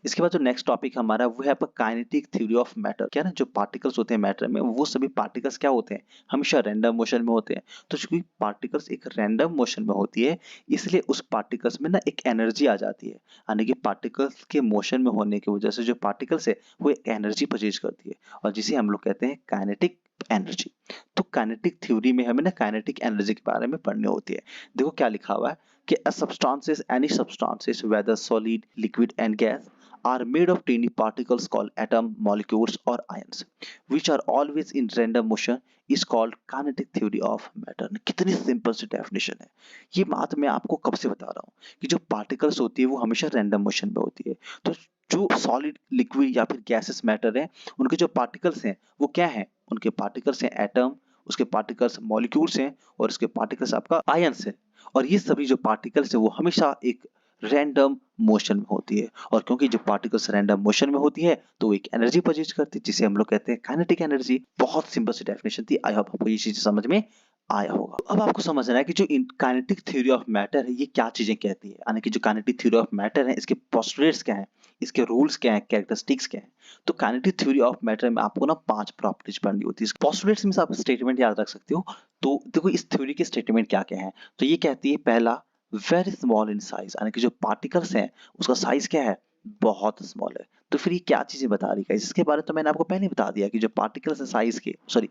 इसके बाद जो नेक्स्ट टॉपिक हमारा वो है आपका काइनेटिक थ्योरी ऑफ मैटर। क्या है ना, जो पार्टिकल्स होते हैं मैटर में, वो सभी पार्टिकल्स क्या होते हैं, हमेशा रैंडम मोशन में होते हैं। तो चूंकि पार्टिकल्स एक रैंडम मोशन में होती है, इसलिए उस पार्टिकल्स में ना एक एनर्जी आ जाती है। यानी कि पार्टिकल्स के मोशन में होने की वजह से जो पार्टिकल्स है वो एक एनर्जी परचेज करती है, और जिसे हम लोग कहते हैं काइनेटिक एनर्जी। तो काइनेटिक थ्योरी में हमें ना काइनेटिक एनर्जी के बारे में पढ़नी होती है। देखो क्या लिखा हुआ है कि a substances any substances whether solid liquid and gas are made of tiny particles called atom molecules or ions which are always in random motion is called kinetic theory of matter। कितनी simple सी definition है। ये बात मैं आपको कब से बता रहा हूँ कि जो पार्टिकल्स होती है वो हमेशा रैंडम मोशन में होती है। तो जो सॉलिड लिक्विड या फिर गैसेस मैटर है, उनके जो पार्टिकल्स हैं वो क्या हैं, उनके पार्टिकल्स हैं एटम, उसके पार्टिकल्स मॉलिक्यूल्स हैं, और उसके पार्टिकल्स आपका आयंस है। और ये सभी जो पार्टिकल्स है वो हमेशा एक रैंडम मोशन में होती है, और क्योंकि जो पार्टिकल्स रैंडम मोशन में होती है तो एक एनर्जी प्रोड्यूस करती है जिसे हम लोग कहते हैं काइनेटिक एनर्जी। बहुत सिंपल सी डेफिनेशन थी, आई होप आपको ये चीज समझ में आया होगा। अब आपको समझना है कि जो काइनेटिक थ्योरी ऑफ मैटर है ये क्या चीजें कहती है, यानी कि जो काइनेटिक थ्योरी ऑफ मैटर है इसके पोस्टुलेट्स क्या है, इसके रूल्स क्या है, कैरेक्टरिस्टिक्स क्या है। तो काइनेटिक थ्योरी ऑफ मैटर में आपको ना 5 प्रॉपर्टीज पढ़नी होती है। पोस्टुलेट्स में से आप स्टेटमेंट याद रख सकते हो। तो देखो इस थ्योरी के स्टेटमेंट क्या क्या है। तो ये कहती है पहला, वेरी स्मॉल इन साइज, यानी कि जो पार्टिकल्स हैं उसका साइज क्या है, बहुत स्मॉल है। तो फिर ये क्या चीजें बता रही है, इसके बारे में तो मैंने आपको पहले ही बता दिया कि जो पार्टिकल्स है साइज के, सॉरी,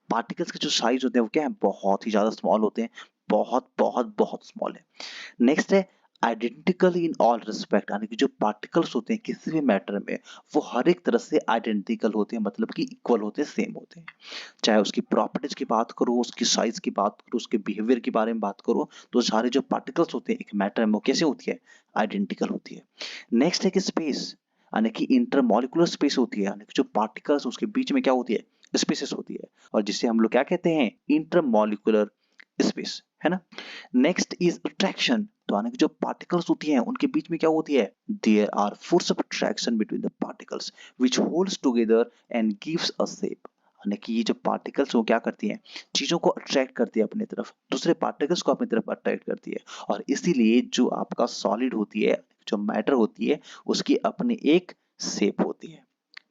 पार्टिकल्स के जो साइज होते हैं वो क्या है, बहुत ही ज्यादा स्मॉल होते हैं, बहुत बहुत बहुत स्मॉल है। नेक्स्ट है आइडेंटिकल इन ऑल रिस्पेक्ट, यानी कि जो पार्टिकल्स होते हैं किसी भी मैटर में वो हर एक तरह से आइडेंटिकल होते हैं, मतलब कि इक्वल होते हैं, सेम होते हैं। चाहे उसकी प्रॉपर्टीज की बात करो, उसकी साइज की बात करो, उसके बिहेवियर के बारे में बात करो, तो सारे जो पार्टिकल्स होते हैं एक मैटर में वो कैसे होती है, आइडेंटिकल होती है। नेक्स्ट है कि स्पेस, यानी कि इंटरमॉलिक्यूलर स्पेस होती है, यानी कि जो पार्टिकल्स उसके बीच में क्या होती है, स्पेसेस होती है, और जिसे हम लोग क्या कहते हैं, इंटरमॉलिक्यूलर स्पेस, है ना। नेक्स्ट इज अट्रैक्शन, तो यानी कि जो पार्टिकल्स होती हैं उनके बीच में क्या होती है, there are force of attraction between the particles which holds together and gives a shape. यानी कि ये जो पार्टिकल्स वो क्या करती हैं, चीजों को अट्रैक्ट करती है अपनी तरफ, दूसरे पार्टिकल्स को अपनी तरफ अट्रैक्ट करती है, और इसीलिए जो आपका सॉलिड होती है, जो मैटर होती है, उसकी अपनी एक शेप होती है।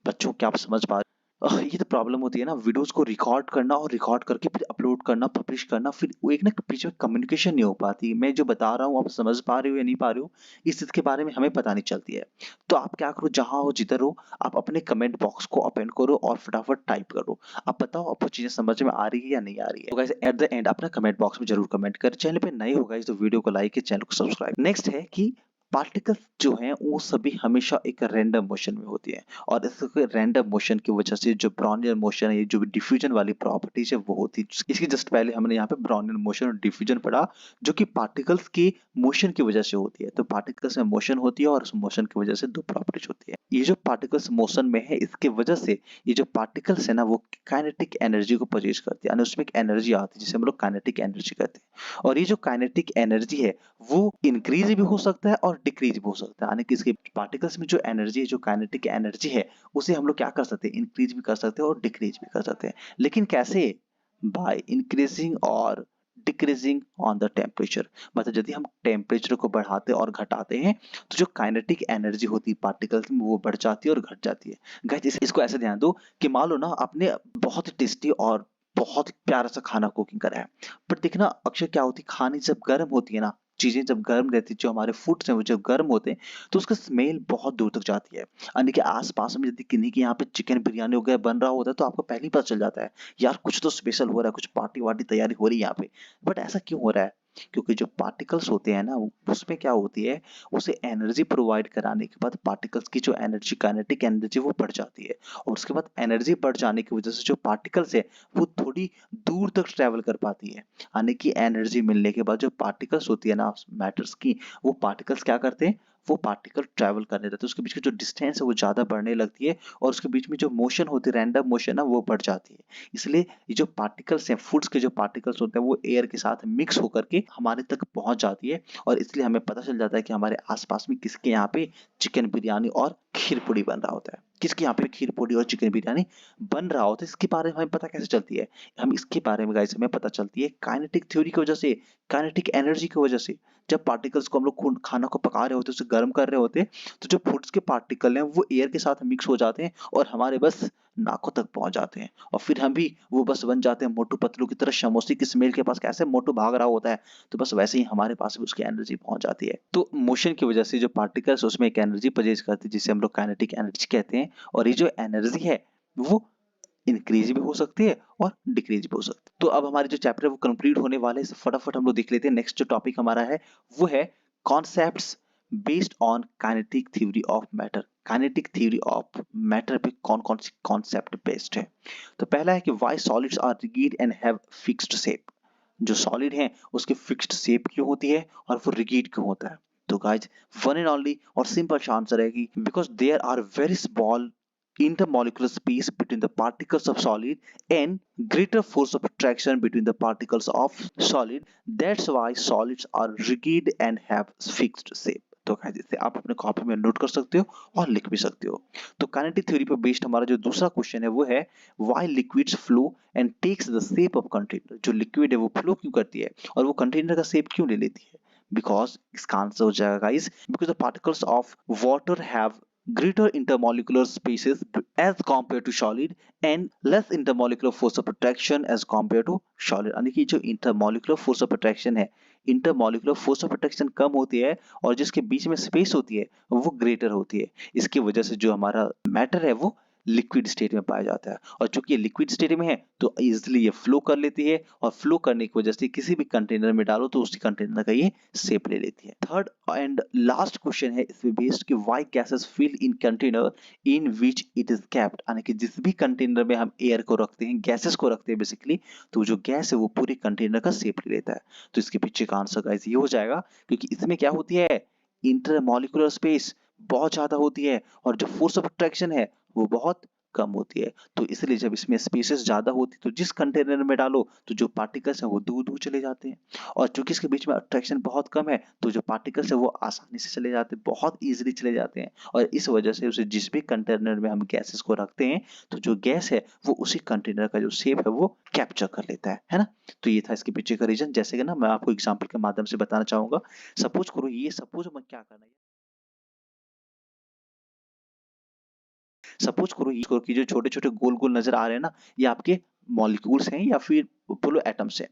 बच्चों क्या आप समझ पा रहे हैं? ये तो प्रॉब्लम होती है ना, वीडियोस को रिकॉर्ड करना और रिकॉर्ड करके फिर अपलोड करना, पब्लिश करना, फिर वो एक ना बीच में कम्युनिकेशन नहीं हो पाती। मैं जो बता रहा हूँ आप समझ पा रहे हो या नहीं पा रहे हो, इस चीज के बारे में हमें पता नहीं चलती है। तो आप क्या करो, जहां हो जिधर हो, आप अपने कमेंट बॉक्स को ओपन करो और फटाफट टाइप करो। आप बताओ आपको चीजें समझ में आ रही है या नहीं आ रही है। तो गाइस एट द एंड अपना कमेंट बॉक्स में जरूर कमेंट कर, चैनल पे नए हो गाइस तो वीडियो को लाइक, चैनल को सब्सक्राइब। नेक्स्ट है कि पार्टिकल्स जो हैं वो सभी हमेशा एक रैंडम मोशन में होती है, और इस रैंडम मोशन की वजह से जो ब्राउनियर मोशन है, ये जो डिफ्यूजन वाली प्रॉपर्टीज है वो होती है। इसकी जस्ट पहले हमने यहाँ पे ब्राउनियर मोशन और डिफ्यूजन पढ़ा, जो कि पार्टिकल्स की मोशन की वजह से होती है। तो पार्टिकल्स में मोशन होती है और उस मोशन की वजह से 2 प्रॉपर्टीज होती है। ये जो पार्टिकल्स मोशन में है इसके वजह से ये जो पार्टिकल्स है ना वो काइनेटिक एनर्जी को प्रोड्यूस करती है, यानी उसमें एक एनर्जी आती है जिसे हम लोग काइनेटिक एनर्जी कहते हैं। और ये जो काइनेटिक एनर्जी है वो इंक्रीज भी हो सकता है और डिक्रीज भी हो सकता है, यानी कि इसके पार्टिकल्स में जो एनर्जी है, जो काइनेटिक एनर्जी है, उसे हम लोग क्या कर सकते हैं, इंक्रीज भी कर सकते हैं और डिक्रीज भी कर सकते हैं। लेकिन कैसे, बाय इंक्रीजिंग और डिक्रीजिंग ऑन द टेम्परेचर। मतलब यदि हम टेम्परेचर को बढ़ाते और घटाते हैं तो जो काइनेटिक एनर्जी होती है पार्टिकल्स में वो बढ़ जाती है और घट जाती है। गाइस इसको ऐसे ध्यान दो कि मान लो ना आपने बहुत टेस्टी और बहुत प्यारा सा खाना कुकिंग करा है, बट देखना अक्सर क्या होती है, खाने जब गर्म होती है ना, चीजें जब गर्म रहती है, जो हमारे फूड्स हैं वो जब गर्म होते हैं तो उसका स्मेल बहुत दूर तक जाती है। यानी कि आस-पास में यदि किन्हीं के यहाँ पे चिकन बिरयानी वगैरह बन रहा होता है तो आपको पहले ही पता चल जाता है, यार कुछ तो स्पेशल हो रहा है, कुछ पार्टी-वार्टी तैयारी हो रही है यहाँ पे। बट ऐसा क्यों हो रहा है? क्योंकि जो पार्टिकल्स होते हैं ना उसमें क्या होती है, उसे एनर्जी प्रोवाइड कराने के बाद पार्टिकल्स की जो एनर्जी, काइनेटिक एनर्जी वो बढ़ जाती है, और उसके बाद एनर्जी बढ़ जाने की वजह से जो पार्टिकल्स है वो थोड़ी दूर तक ट्रैवल कर पाती है। यानी कि एनर्जी मिलने के बाद जो पार्टिकल्स होती है ना मैटर्स की, वो पार्टिकल्स क्या करते हैं, वो पार्टिकल ट्रैवल करने लगते हैं, उसके बीच की जो डिस्टेंस है वो ज़्यादा बढ़ने लगती है, और उसके बीच में जो मोशन होती है, रैंडम मोशन है, वो बढ़ जाती है। इसलिए ये जो पार्टिकल्स हैं, फूड्स के जो पार्टिकल्स होते हैं वो एयर के साथ मिक्स होकर के हमारे तक पहुंच जाती है, और इसलिए हमें पता चल जाता है कि हमारे आसपास में किसके यहाँ पे चिकन बिरयानी और खीर पूड़ी बन रहा होता है। किसके यहाँ पे खीर पूड़ी और चिकन बिरयानी बन रहा होता है, इसके बारे में हमें पता कैसे चलती है? हम इसके बारे में गाइस हमें पता चलती है काइनेटिक थ्योरी की वजह से, काइनेटिक एनर्जी की वजह से। जब पार्टिकल्स को हम लोग खाना को पका रहे होते हैं, उसे गर्म कर रहे होते हैं, तो जो फूड्स के पार्टिकल हैं वो एयर के साथ मिक्स हो जाते हैं और हमारे बस नाकों तक पहुंच जाते हैं, और फिर हम भी वो बस बन जाते हैं मोटू पतलू की तरह। समोसे की स्मेल के पास कैसे मोटू भाग रहा होता है, तो बस वैसे ही हमारे पास भी उसकी एनर्जी पहुंच जाती है। तो मोशन की वजह से जो पार्टिकल्स उसमें एक एनर्जी प्रोड्यूस करती है जिसे हम लोग काइनेटिक एनर्जी कहते हैं, और ये जो एनर्जी है वो इंक्रीज भी हो सकती है और डिक्रीज भी हो सकती है। तो अब हमारे जो चैप्टर है वो कंप्लीट होने वाले हैं, फटाफट हम लोग देख लेते हैं। नेक्स्ट जो टॉपिक हमारा है वो है concepts based on kinetic theory of matter. Kinetic theory of matter पे कौन कौन सी कॉन्सेप्ट बेस्ड है? तो पहला है कि why solids are rigid and have fixed shape. जो सॉलिड है उसकी फिक्स्ड शेप क्यों होती है और वो रिजिड क्यों होता है? तो गाइज वन एंड ओनली और सिंपल सा आंसर है कि because there are very small intermolecular space between the particles of solid and greater force of attraction between the particles of solid. That's why solids are rigid and have fixed shape. तो guys इसे आप अपने copy में note कर सकते हो और लिख भी सकते हो। तो काइनेटिक थ्योरी पर बेस्ड हमारा जो दूसरा क्वेश्चन है वो है why liquids flow and takes the shape of container. जो लिक्विड है वो फ्लो क्यों करती है और वो कंटेनर का शेप क्यों ले लेती है? बिकॉज इसका आंसर हो जाएगा guys because the particles of water have greater intermolecular spaces as compared to solid and less intermolecular force of attraction as compared to solid। यानी कि जो intermolecular force of attraction है, intermolecular force of attraction कम होती है और जिसके बीच में space होती है वो ग्रेटर होती है। इसकी वजह से जो हमारा मैटर है वो लिक्विड स्टेट में पाया जाता है, और चूंकि ये लिक्विड स्टेट में है तो इजिली ये फ्लो कर लेती है, और फ्लो करने की वजह से किसी भी कंटेनर में डालो तो उसी कंटेनर का ये शेप ले लेती है। थर्ड एंड लास्ट क्वेश्चन है इसमें बेस्ड कि why gases fill in container in which it is capped. यानी कि जिस भी कंटेनर में हम एयर को रखते हैं, गैसेस को रखते हैं बेसिकली, तो जो गैस है वो पूरे कंटेनर का शेप ले लेता है। तो इसके पीछे का आंसर गाइस ये हो जाएगा क्योंकि इसमें क्या होती है, इंटरमॉलिक्यूलर स्पेस बहुत ज्यादा होती है और जो फोर्स ऑफ अट्रैक्शन है वो बहुत कम होती है। तो इसलिए जब इसमें स्पेसेस ज्यादा होती है तो जिस कंटेनर में डालो तो जो पार्टिकल्स हैं वो दूर दूर चले जाते हैं, और चूंकि इसके बीच में अट्रैक्शन बहुत कम है तो जो पार्टिकल्स है वो आसानी से चले जाते हैं, बहुत इजीली चले जाते हैं, और इस वजह से उसे जिस भी कंटेनर में हम गैसेस को रखते हैं तो जो गैस है वो उसी कंटेनर का जो शेप है वो कैप्चर कर लेता है ना। तो ये था इसके पीछे का रीजन। जैसे कि ना मैं आपको एग्जाम्पल के माध्यम से बताना चाहूंगा। सपोज करो ये सपोज मैं क्या करना है, सपोज करो ये करो कि जो छोटे छोटे गोल गोल नजर आ रहे हैं ना, ये आपके मॉलिक्यूल्स हैं या फिर बोलो एटम्स हैं।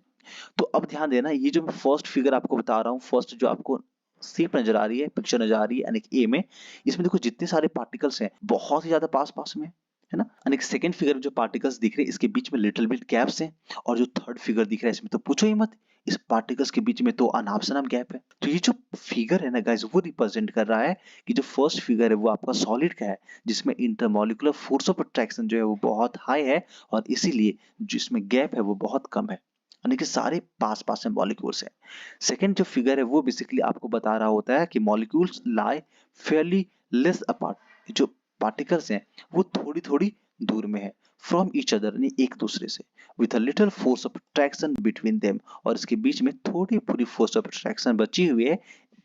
तो अब ध्यान देना, ये जो मैं फर्स्ट फिगर आपको बता रहा हूँ, फर्स्ट जो आपको शेप नजर आ रही है, पिक्चर नजर आ रही है यानी कि ए में, इसमें देखो जितने सारे पार्टिकल्स हैं बहुत ही ज्यादा पास पास में है ना। यानी कि सेकंड फिगर में जो पार्टिकल्स दिख रहे हैं इसके बीच में लिटिल बिट गैप्स हैं, और जो थर्ड फिगर दिख रहा है इसमें तो पूछो ही मत, इस पार्टिकल्स के बीच में तो अनाप शनाप गैप है। तो ये जो फिगर है ना गाइस वो रिप्रेजेंट कर रहा है कि जो फर्स्ट फिगर है वो आपका सॉलिड का है, जिसमें इंटरमॉलिक्यूलर फोर्स ऑफ अट्रैक्शन जो है वो बहुत हाई है, और इसीलिए जिसमें गैप है वो बहुत कम है, यानी कि सारे पास पास में मॉलिक्यूल्स हैं। सेकंड जो फिगर है वो बेसिकली आपको बता रहा होता है कि मॉलिक्यूल्स लाई फेयरली लेस अपार्ट। जो पार्टिकल्स हैं वो थोड़ी थोड़ी दूर में है फ्रॉम ईच अदर, यानी एक दूसरे से, with a little force of attraction between them, और इसके बीच में थोड़ी पूरी फोर्स ऑफ अट्रैक्शन बची हुई है,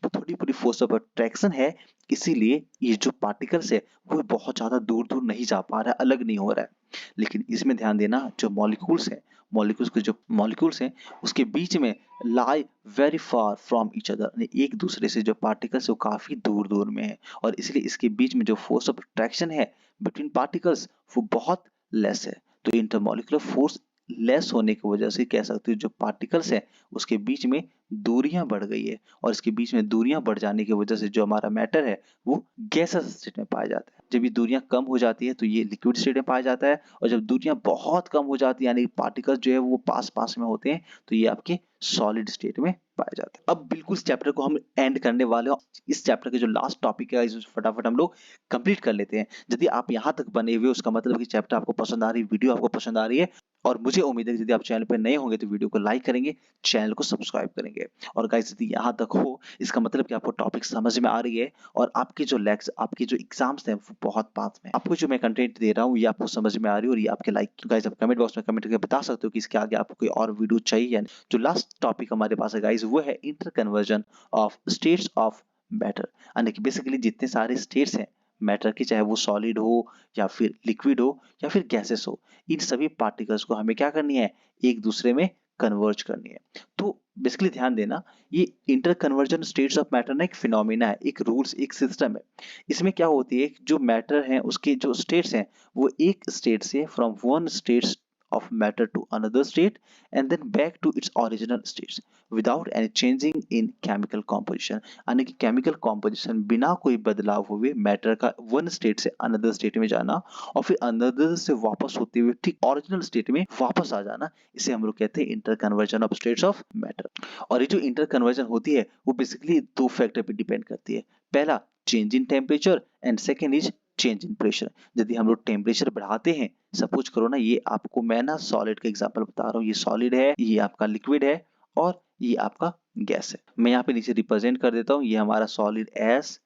थोड़ी पूरी फोर्स ऑफ अट्रैक्शन है, इसीलिए ये जो पार्टिकल्स है वो बहुत ज्यादा दूर दूर नहीं जा पा रहा है, अलग नहीं हो रहा है। लेकिन इसमें ध्यान देना जो मॉलिक्यूल्स है, मॉलिक्यूल्स के जो मॉलिक्यूल्स हैं उसके बीच में lie very far from each other, एक दूसरे से जो पार्टिकल्स है वो काफी दूर दूर में है, और इसलिए इसके बीच में जो फोर्स ऑफ अट्रैक्शन है बिटवीन पार्टिकल्स वो बहुत लेस है। तो इंटरमॉलिक्यूलर फोर्स लेस होने की वजह से कह सकते हो जो पार्टिकल्स है उसके बीच में दूरियां बढ़ गई है, और इसके बीच में दूरियां बढ़ जाने की वजह से जो हमारा मैटर है वो गैसेस स्टेट में पाया जाता है। जब ये दूरियां कम हो जाती है तो ये लिक्विड स्टेट में पाया जाता है, और जब दूरियां बहुत कम हो जाती है यानी पार्टिकल्स जो है वो पास पास में होते हैं तो ये आपके सॉलिड स्टेट में पाया जाता है। अब बिल्कुल इस चैप्टर को हम एंड करने वाले हैं। इस चैप्टर के जो लास्ट टॉपिक है इसे फटाफट हम लोग कंप्लीट कर लेते हैं। यदि आप यहाँ तक बने हुए उसका मतलब कि चैप्टर आपको पसंद आ रही है, वीडियो आपको पसंद आ रही है, और मुझे उम्मीद है कि यदि आप चैनल पर नए होंगे तो वीडियो को लाइक करेंगे, चैनल को सब्सक्राइब करेंगे, और गाइस यदि यहाँ तक हो इसका मतलब कि आपको टॉपिक समझ में आ रही है और आपके जो लेक्स आपके जो एग्जाम्स हैं वो बहुत पास में, आपको जो मैं कंटेंट दे रहा हूँ ये आपको समझ में आ रही है और ये आपके लाइक। गाइस आप कमेंट बॉक्स में कमेंट करके बता सकते हो कि इसके आगे आपको कोई और वीडियो चाहिए या नहीं। जो लास्ट टॉपिक हमारे पास है गाइस वो है inter conversion of states of matter, यानी कि बेसिकली जितने सारे स्टेट्स हैं मैटर की, चाहे वो सॉलिड हो या फिर लिक्विड हो या फिर गैसेस हो, इन सभी पार्टिकल्स को हमें क्या करनी है, एक दूसरे में कन्वर्ज करनी है। तो बेसिकली ध्यान देना, ये inter conversion states of matter ना एक फिनोमिना है, एक रूल्स, एक सिस्टम है। इसमें क्या होती है, जो मैटर है उसके जो स्टेट्स हैं वो एक स्टेट से from one state of matter to another state and then back to its original states without any changing in chemical composition। यानी कि केमिकल कॉम्पोजिशन बिना कोई बदलाव हुए मैटर का वन स्टेट से अनदर स्टेट में जाना और फिर अनदर से वापस होते हुए ठीक ओरिजिनल स्टेट में वापस आ जाना, इसे हम लोग कहते हैं inter conversion of states of matter. और ये जो इंटर कन्वर्जन होती है वो बेसिकली दो फैक्टर पे डिपेंड करती है। पहला change in temperature and second is change in pressure. यदि हम लोग टेम्परेचर बढ़ाते हैं, सपोज करो ना, ये आपको मैं ना सॉलिड का एग्जांपल बता रहा हूँ, ये सॉलिड है, ये आपका लिक्विड है और ये आपका गैस है। मैं यहाँ पे नीचे रिप्रेजेंट कर देता हूँ, ये हमारा सॉलिड एस,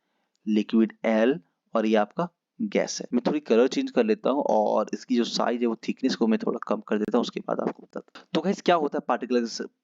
लिक्विड एल और ये आपका गैस है। मैं थोड़ी कलर चेंज कर लेता हूँ और इसकी जो साइज है वो थिकनेस को मैं थोड़ा कम कर देता हूँ, उसके बाद आपको बताता हूँ। तो गाइस क्या होता है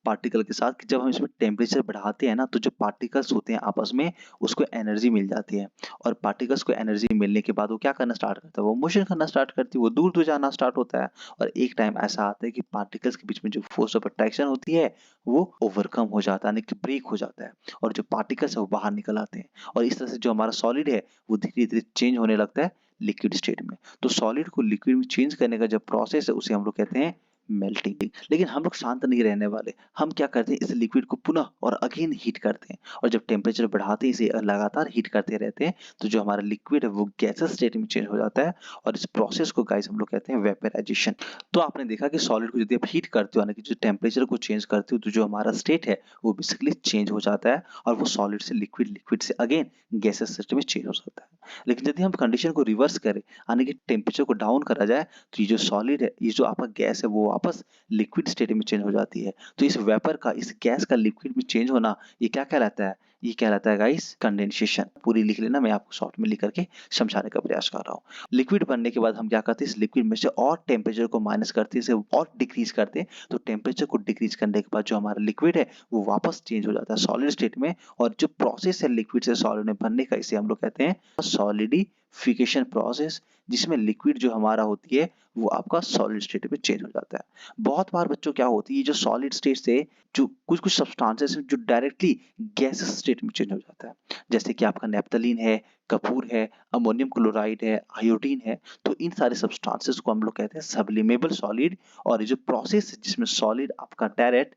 पार्टिकल के साथ कि जब हम इसमें टेम्परेचर बढ़ाते हैं ना, तो जो पार्टिकल्स होते हैं आपस में उसको एनर्जी मिल जाती है और पार्टिकल्स को एनर्जी मिलने के बाद वो क्या करना स्टार्ट करता है, वो मोशन करना स्टार्ट करती है, वो दूर दूर जाना स्टार्ट होता है। और एक टाइम ऐसा आता है कि पार्टिकल्स के बीच में जो फोर्स ऑफ अट्रैक्शन होती है वो ओवरकम हो जाता है, यानी कि ब्रेक हो जाता है और जो पार्टिकल्स है वो बाहर निकल आते हैं और इस तरह से जो हमारा सॉलिड है वो धीरे धीरे चेंज होने लगता है लिक्विड स्टेट में। तो सॉलिड को लिक्विड में चेंज करने का जो प्रोसेस है उसे हम लोग कहते हैं मेल्टिंग। लेकिन हम लोग शांत नहीं रहने वाले, हम क्या करते हैं, इस लिक्विड को पुनः और अगेन हीट करते हैं और जब टेम्परेचर बढ़ाते हैं, इसे लगातार हीट करते रहते हैं, तो जो हमारा लिक्विड है वो गैसेस स्टेट में चेंज हो जाता है और इस प्रोसेस को गाइस हम लोग कहते हैं वेपराइजेशन। तो आपने देखा कि सॉलिड को यदि आप हीट करते हो, यानी कि जो टेम्परेचर को चेंज करते हो, तो जो हमारा स्टेट है वो बेसिकली चेंज हो जाता है और वो सॉलिड से लिक्विड, लिक्विड से अगेन गैसेस स्टेट में चेंज हो जाता है। लेकिन यदि हम कंडीशन को रिवर्स करें, यानी कि टेम्परेचर को डाउन करा जाए, तो ये जो सॉलिड है, ये जो आपका गैस है वो वापस लिक्विड स्टेट में चेंज हो जाती है। तो इस वेपर का, इस गैस का लिक्विड में चेंज होना, ये क्या कहलाता है, ये कहलाता है गाइस कंडेंसेशन। पूरी लिख लेना, मैं आपको शॉर्ट में लिख करके समझाने का प्रयास कर रहा हूँ। लिक्विड बनने के बाद हम क्या करते हैं, इस लिक्विड में से और टेम्परेचर को माइनस करते हैं, इसे और डिक्रीज करते हैं। तो टेम्परेचर को डिक्रीज करने के बाद जो हमारा लिक्विड है वो वापस चेंज हो जाता है सॉलिड स्टेट में और जो प्रोसेस है लिक्विड से सॉलिड में बनने का, इसे हम लोग कहते हैं सॉलिडिफिकेशन प्रोसेस, जिसमें लिक्विड जो हमारा होती है वो आपका सॉलिड स्टेट में चेंज हो जाता है। बहुत बार बच्चों क्या होती है, जो सॉलिड स्टेट से जो कुछ कुछ सब्सटेंसेस हैं जो डायरेक्टली गैसेस स्टेट में चेंज हो जाता है, जैसे कि आपका नेप्थलीन है, कपूर है, अमोनियम क्लोराइड है, आयोडीन है। तो इन सारे सब्सटेंसेस को हम लोग कहते हैं सब्लिमेबल सॉलिड और ये जो प्रोसेस है जिसमें सॉलिड आपका डायरेक्ट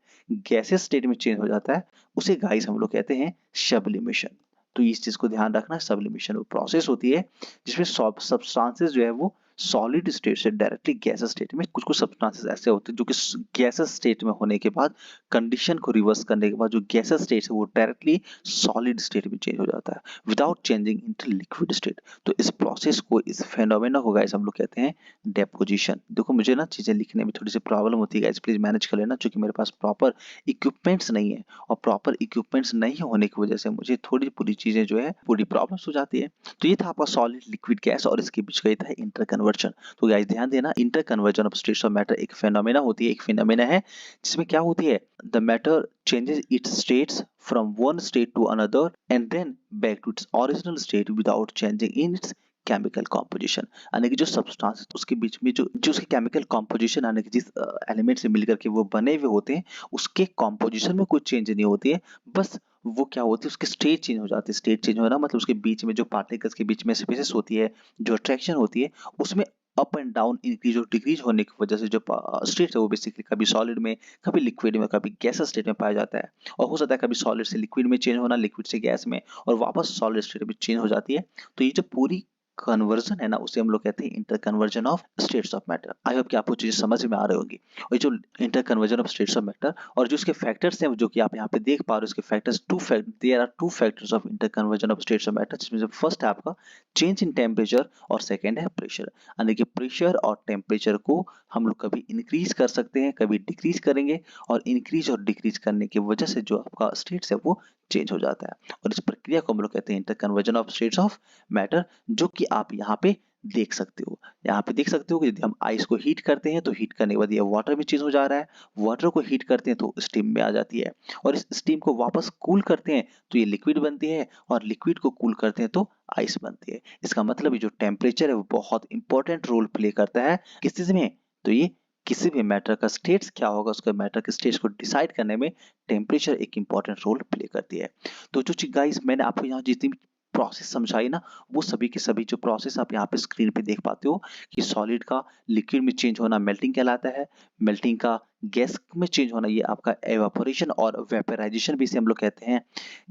गैसेस स्टेट में चेंज हो जाता है, उसे गाइस हम लोग कहते हैं सब्लिमेशन। तो इस चीज को ध्यान रखना, सब्लिमेशन वो प्रोसेस होती है जिसमें सब्सटेंसेस जो है वो सॉलिड स्टेट से डायरेक्टली गैसेस स्टेट में, कुछ कुछ सब्सटेंसेस ऐसे होते हैं जो कि गैसेस स्टेट में होने के बाद कंडीशन को रिवर्स करने के बाद जो गैसेस स्टेट है वो डायरेक्टली सॉलिड स्टेट में चेंज हो जाता है without changing into liquid state. तो इस प्रोसेस को, इस फेनोमेना को गाइस हम लोग कहते हैं डेपोजिशन। देखो मुझे ना चीजें लिखने में थोड़ी सी प्रॉब्लम होती है गाइस, प्लीज मैनेज कर लेना, क्योंकि मेरे पास प्रॉपर इक्विपमेंट्स नहीं है और प्रॉपर इक्विपमेंट्स नहीं होने की वजह से मुझे थोड़ी पूरी चीजें जो है पूरी प्रॉब्लम्स हो जाती है। तो ये था आपका सॉलिड, लिक्विड, गैस और इसके बीच का ये था इंटर कन्वर्जन। तो गाइस ध्यान देना, inter conversion of states of matter एक फेनोमेना होती है, एक फेनोमेना है जिसमें क्या होती है, the matter changes its states from one state to another and then back to its original state without changing in its chemical composition. यानी कि जो सब्सटेंस उसके बीच में जो जो उसकी केमिकल कॉम्पोजिशन, यानी कि जिस एलिमेंट से मिलकर के वो बने हुए होते हैं उसके कॉम्पोजिशन में कोई चेंज नहीं होती है, बस वो क्या होती है, उसकी स्टेट चेंज हो जाती है। स्टेट चेंज होना मतलब उसके बीच में जो पार्टिकल्स के बीच में स्पेसेस होती है, जो अट्रैक्शन होती है, उसमें अप एंड डाउन, इंक्रीज और डिक्रीज होने की वजह से जो स्टेट है वो बेसिकली कभी सॉलिड में, कभी लिक्विड में, कभी गैस स्टेट में पाया जाता है। और हो सकता है कभी सॉलिड से लिक्विड में चेंज होना, लिक्विड से गैस में, और वापस सॉलिड स्टेट में चेंज हो जाती है। तो ये जो पूरी कन्वर्जन है ना, उसे हम लोग कहते हैं inter conversion of states of matter. I hope कि आपको चीजें समझ में आ रही होंगी। और जो inter conversion of states of matter और जो उसके फैक्टर्स हैं जो कि आप यहाँ पे देख पा रहे हो, उसके factors there are two factors of inter conversion of states of matter, जिसमें से फर्स्ट है आपका चेंज इन टेम्परेचर और सेकेंड है प्रेशर। यानी कि प्रेशर और टेम्परेचर को हम लोग कभी इंक्रीज कर सकते हैं, कभी डिक्रीज करेंगे और इंक्रीज और डिक्रीज करने की वजह से जो आपका स्टेट्स है वो चेंज हो जाता है और इस प्रक्रिया को हम लोग कहते हैं inter conversion of states of matter, जो कि आप यहाँ पे देख सकते हो। यहाँ पे देख सकते हो कि यदि हम आइस को हीट करते हैं तो हीट करने के बाद ये वाटर में चेंज हो जा रहा है, वाटर को हीट करते हैं तो स्टीम में आ जाती है और इस स्टीम को वापस कूल करते हैं तो ये लिक्विड बनती है और लिक्विड को कूल करते हैं तो आइस बनती है। इसका मतलब ये जो टेम्परेचर है वो बहुत इंपॉर्टेंट रोल प्ले करता है किस चीज में, तो ये किसी भी मैटर का स्टेट्स क्या होगा, उसका मैटर के स्टेट्स को डिसाइड करने में टेम्परेचर एक इंपॉर्टेंट रोल प्ले करती है। तो जो चीज गाइस मैंने आपको यहाँ जितनी प्रोसेस समझाई ना, वो सभी के सभी जो प्रोसेस आप यहाँ पे स्क्रीन पे देख पाते हो कि सॉलिड का लिक्विड में चेंज होना मेल्टिंग कहलाता है, मेल्टिंग का गैस में चेंज होना ये आपका एवापोरेशन और वेपराइजेशन भी इसे हम लोग कहते हैं,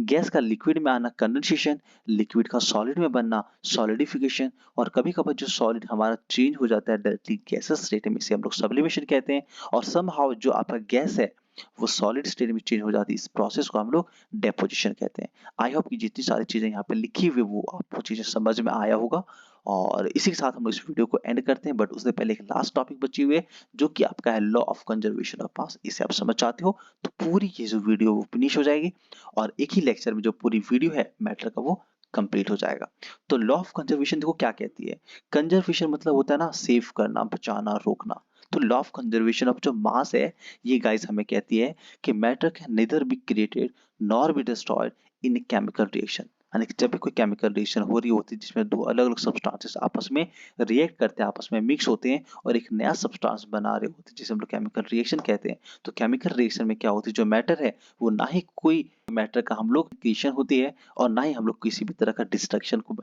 गैस का लिक्विड में आना कंडेंसेशन, लिक्विड का सॉलिड में बनना सॉलिडिफिकेशन, और कभी कभार जो सॉलिड हमारा चेंज हो जाता है डायरेक्टली गैसेस स्टेट में, इसे हम लोग सब्लिमेशन कहते हैं, और समहाउ जो आपका गैस है वो सॉलिड स्टेट में चेंज हो जाती है, इस प्रोसेस को हम लोग डेपोजिशन कहते हैं। आई होप कि जितनी सारी चीजें यहाँ पे लिखी हुई वो आपको चीजें समझ में आया होगा, और इसी के साथ हम लोग इस वीडियो को एंड करते हैं। बट उससे पहले एक लास्ट टॉपिक बची हुई है जो कि आपका है law of conservation of mass. इसे आप समझ चाहते हो तो पूरी ये जो वीडियो वो फिनिश हो जाएगी और एक ही लेक्चर में जो पूरी वीडियो है मैटर का वो कंप्लीट हो जाएगा। तो लॉ ऑफ कंजर्वेशन देखो क्या कहती है। कंजर्वेशन मतलब होता है ना सेव करना, बचाना, रोकना। तो लॉ ऑफ कंजर्वेशन ऑफ जो मास है ये गाइस हमें कहती है कि matter can nether be created nor be destroyed in chemical reaction. यानी कि जब भी कोई केमिकल रिएक्शन हो रही होती है जिसमें दो अलग अलग सब्सटेंसेस आपस में रिएक्ट करते हैं, आपस में मिक्स होते हैं और एक नया सब्सटेंस बना रहे होते हैं जिसे हम लोग केमिकल रिएक्शन कहते हैं। तो केमिकल रिएक्शन में क्या होती है, जो मैटर है वो ना ही कोई मैटर का हम लोग क्रिएशन होती है और ना ही हम लोग किसी भी तरह का डिस्ट्रक्शन को,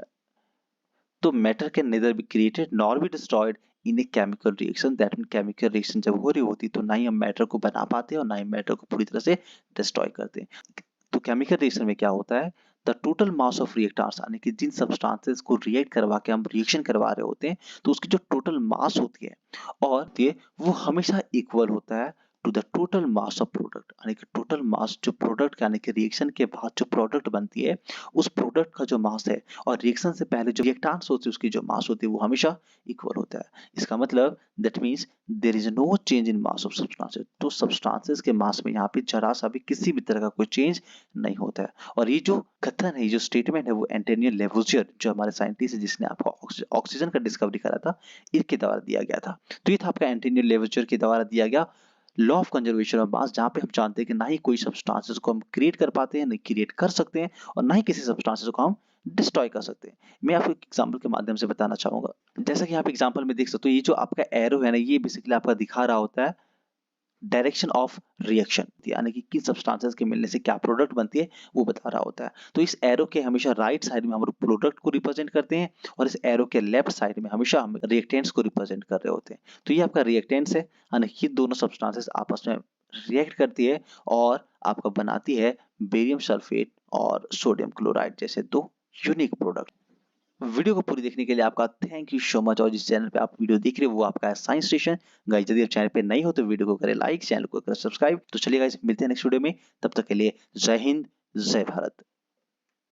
तो matter can nether be created nor be destroyed in a chemical reaction. That mean chemical reaction जब हो रही होती तो ना ही हम मैटर को बना पाते हैं और ना ही मैटर को पूरी तरह से डिस्ट्रॉय करते हैं। तो केमिकल रिएक्शन में क्या होता है, द टोटल मास ऑफ रिएक्टार्स, यानी कि जिन सब्सटेंसेस को रिएक्ट करवा के हम रिएक्शन करवा रहे होते हैं तो उसकी जो टोटल मास होती है और ये वो हमेशा इक्वल होता है to the total mass of product. यानी कि टोटल मास जो प्रोडक्ट यानी कि रिएक्शन के बाद जो प्रोडक्ट बनती है उस प्रोडक्ट का जो मास है और रिएक्शन से पहले जो रिएक्टेंट्स होती है उसकी जो मास होती है वो हमेशा इक्वल होता है। इसका मतलब that means there is no change in mass of substances. तो सब्सटेंसेस के मास में यहाँ पे जरा सा भी किसी भी तरह का कोई चेंज नहीं होता है। और ये जो कथन है, ये जो स्टेटमेंट है वो एंटोनियो लेवोसियर जो हमारे साइंटिस्ट है जिसने आपको ऑक्सीजन का डिस्कवरी करा था इसके द्वारा दिया गया था। तो ये था आपका एंटोनियो लेवोसियर के द्वारा दिया गया law of conservation of mass, जहां पे हम जानते हैं कि ना ही कोई सब्सटेंसेस को हम क्रिएट कर पाते हैं, नहीं क्रिएट कर सकते हैं और ना ही किसी सब्सटेंसेस को हम डिस्ट्रॉय कर सकते हैं। मैं आपको एक एग्जांपल के माध्यम से बताना चाहूंगा। जैसा कि आप एग्जांपल में देख सकते हो, ये जो आपका एरो है ना ये बेसिकली आपका दिखा रहा होता है डायरेक्शन ऑफ रिएक्शन, यानी कि किन सब्सटेंसेस के मिलने से क्या प्रोडक्ट बनती है वो बता रहा होता है। तो इस एरो के हमेशा राइट साइड में हम लोग प्रोडक्ट को रिप्रेजेंट करते हैं और इस एरो के लेफ्ट साइड में हमेशा हम रिएक्टेंट्स को रिप्रेजेंट कर रहे होते हैं। तो ये आपका रिएक्टेंट्स है, यानी कि दोनों सब्सटेंसेस आपस में रिएक्ट करती है और आपका बनाती है बेरियम सल्फेट और सोडियम क्लोराइड जैसे दो यूनिक प्रोडक्ट। वीडियो को पूरी देखने के लिए आपका थैंक यू सो मच। और जिस चैनल पे आप वीडियो देख रहे हो वो आपका है साइंस स्टेशन। गाइस यदि आप चैनल पे नहीं हो तो वीडियो को करें लाइक, चैनल को करें सब्सक्राइब। तो चलिए गाइस मिलते हैं नेक्स्ट वीडियो में, तब तक के लिए जय हिंद, जय भारत।